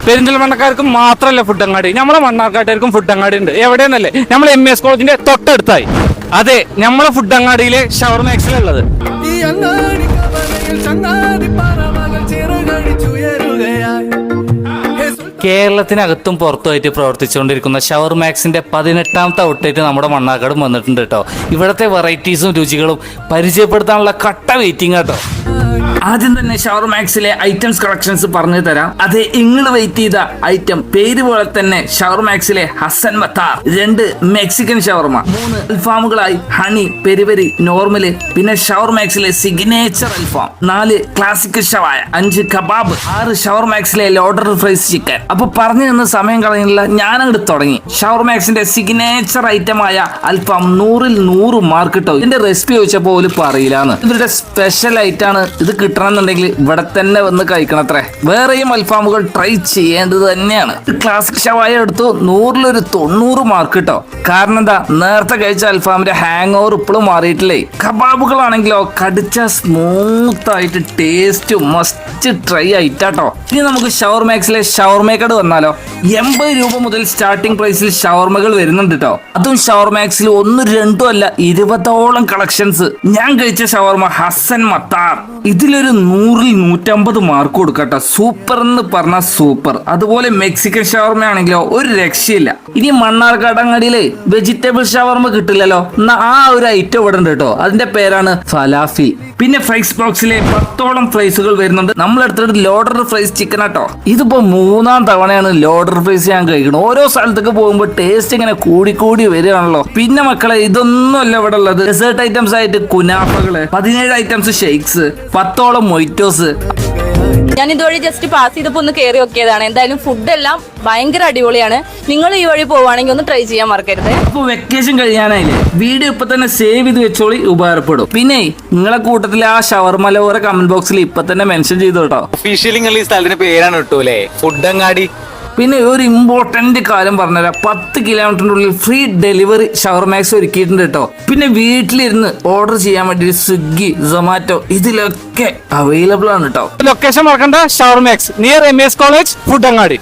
പെരിന്തൽമണ്ണക്കാർക്കും മാത്രമല്ല ഫുഡങ്ങാടി, നമ്മളെ മണ്ണാർക്കാട്ടുകാർക്കും ഫുഡങ്ങാടി ഉണ്ട്. എവിടെയെന്നല്ലേ? നമ്മൾ MES കോളേജിന്റെ തൊട്ടടുത്തായി. അതെ, നമ്മളെ ഫുഡങ്ങാടിയിലെ ഷവർമ എക്സിലുള്ളത്. കേരളത്തിനകത്തും പുറത്തുമായിട്ട് പ്രവർത്തിച്ചുകൊണ്ടിരിക്കുന്ന ഷവർമാക്സിന്റെ 18ാമത്തെ ഔട്ട്ലെറ്റ് നമ്മുടെ മണ്ണാർക്കാടും വന്നിട്ടുണ്ട് കേട്ടോ. ഇവിടുത്തെ വെറൈറ്റീസും രുചികളും പരിചയപ്പെടുത്താനുള്ള കട്ട വെയിറ്റിംഗ് കേട്ടോ. ആദ്യം തന്നെ ഷവർമാക്സിലെ ഐറ്റംസ് കളക്ഷൻസ് പറഞ്ഞു തരാം. അതെ, നിങ്ങൾ വെയിറ്റ് ചെയ്ത ഐറ്റം പേര് പോലെ തന്നെ ഷവർമാക്സിലെ ഹസൻ മത്താർ, 2 മെക്സിക്കൻ ഷവർമ, 3 അൽഫാമുകളായി ഹണി, പെരി പെരി, നോർമല്, പിന്നെ ഷവർമാക്സിലെ സിഗ്നേച്ചർ അൽഫാം, 4 ക്ലാസിക് ഷവായ, 5 കബാബ്, 6 ഷവർമാക്സിലെ ലോഡർ ഫ്രൈസ് ചിക്കൻ. അപ്പൊ പറഞ്ഞു തന്ന സമയം കളയുന്നില്ല, ഞാനങ്ങോട്ട് തുടങ്ങി. ഷവർമാക്സിന്റെ സിഗ്നേച്ചർ ഐറ്റമായ അൽഫാം 100ൽ 100 മാർക്ക് കിട്ടും. ഇതിന്റെ റെസിപ്പി ചോദിച്ചപ്പോൾ പോലും പറയില്ലാന്ന്. ഇവരുടെ സ്പെഷ്യൽ ഐറ്റാണ്. ഇത് കിട്ടണമെന്നുണ്ടെങ്കിൽ ഇവിടെ തന്നെ വന്ന് കഴിക്കണത്രേ. വേറെയും അൽഫാമുകൾ ട്രൈ ചെയ്യേണ്ടത് തന്നെയാണ്. ക്ലാസിക് ഷവായ എടുത്തു 100ൽ 90 മാർക്ക് കിട്ടോ. കാരണം എന്താ, നേരത്തെ കഴിച്ച അൽഫാമിന്റെ ഹാങ് ഓവർ ഇപ്പോഴും മാറിയിട്ടില്ലേ. കബാബുകളാണെങ്കിലോ കടിച്ച സ്മൂത്ത് ആയിട്ട് ടേസ്റ്റ് മസ്റ്റ് ട്രൈ ആയിട്ടാട്ടോ. ഇനി നമുക്ക് ഷവർമാക്സിലെ ഷവർമേക്കട് വന്നാലോ. 80 രൂപ മുതൽ സ്റ്റാർട്ടിംഗ് പ്രൈസിൽ ഷവർമകൾ വരുന്നുണ്ട് കേട്ടോ. അതും ഷവർമാക്സിൽ 1, 2 അല്ല 20ഓളം കളക്ഷൻസ്. ഞാൻ കഴിച്ച ഷവർമ ഹസൻ മത്താർ, ഇതിലൊരു 100ൽ 150 മാർക്ക് കൊടുക്കട്ടോ. സൂപ്പർ എന്ന് പറഞ്ഞാൽ സൂപ്പർ. അതുപോലെ മെക്സിക്കൻ ഷവർമ ആണെങ്കിലോ ഒരു രക്ഷയില്ല. ഇനി മണ്ണാർക്കാടങ്ങാടിയിലെ വെജിറ്റബിൾ ഷവർമ കിട്ടില്ലല്ലോ, എന്നാ ആ ഒരു ഐറ്റം ഇവിടെ ഉണ്ട് കേട്ടോ. അതിന്റെ പേരാണ് ഫലാഫിൽ. പിന്നെ ഫ്രൈസ് ബോക്സിലെ 10ഓളം ഫ്രൈസുകൾ വരുന്നുണ്ട്. നമ്മളെടുത്തിട്ട് ലോഡർ ഫ്രൈസ് ചിക്കൻ ആട്ടോ. ഇതിപ്പോ 3ാം തവണയാണ് ലോഡർ ഫ്രൈസ് ഞാൻ കഴിക്കണം. ഓരോ സ്ഥലത്തേക്ക് പോകുമ്പോൾ ടേസ്റ്റ് ഇങ്ങനെ കൂടി വരികയാണല്ലോ. പിന്നെ മക്കളെ, ഇതൊന്നും അല്ല ഇവിടെ ഉള്ളത്. ഡെസേർട്ട് ഐറ്റംസ് ആയിട്ട് കുനാഫകള്, 17 ഐറ്റംസ് ഷെയ്ക്സ്, 10ഓളം മൊയ്റ്റോസ്. ഞാൻ ഇതുവഴി ജസ്റ്റ് പാസ് ചെയ്തപ്പോൾ ഒന്ന് കയറി നോക്കിയതാണ്. എന്തായാലും ഫുഡ് എല്ലാം ഭയങ്കര അടിപൊളിയാണ്. നിങ്ങൾ ഈ വഴി പോവുകയാണെങ്കിൽ ഒന്ന് ട്രൈ ചെയ്യാൻ മറക്കരുത്. അപ്പൊ വെക്കേഷൻ കഴിയാനായില്ലേ, വീഡിയോ ഇപ്പൊ തന്നെ സേവ് ചെയ്ത് വെച്ചോളി, ഉപകാരപ്പെടും. പിന്നെ നിങ്ങളെ കൂട്ടത്തിലെ ആ ഷവർമ ലോറെ കമന്റ് ബോക്സിൽ ഇപ്പൊ തന്നെ മെൻഷൻ ചെയ്തു കേട്ടോ. ഒഫീഷ്യലി നിങ്ങൾ ഈ സ്ഥലത്തിന്റെ പേരാണ് കിട്ടൂലേ, ഫുഡങ്ങാടി. പിന്നെ ഒരു ഇമ്പോർട്ടന്റ് കാര്യം പറഞ്ഞുതരാം, 10 കിലോമീറ്ററിനുള്ളിൽ ഫ്രീ ഡെലിവറി ഷവർമാക്സ് ഒരുക്കിയിട്ടുണ്ട് കേട്ടോ. പിന്നെ വീട്ടിലിരുന്ന് ഓർഡർ ചെയ്യാൻ വേണ്ടി സ്വിഗ്ഗി, സൊമാറ്റോ ഇതിലൊക്കെ അവൈലബിൾ ആണ് കേട്ടോ. ലൊക്കേഷൻ മറക്കണ്ട, ഷവർമാക്സ് നിയർ MES കോളേജ്, ഫുഡങ്ങാടി.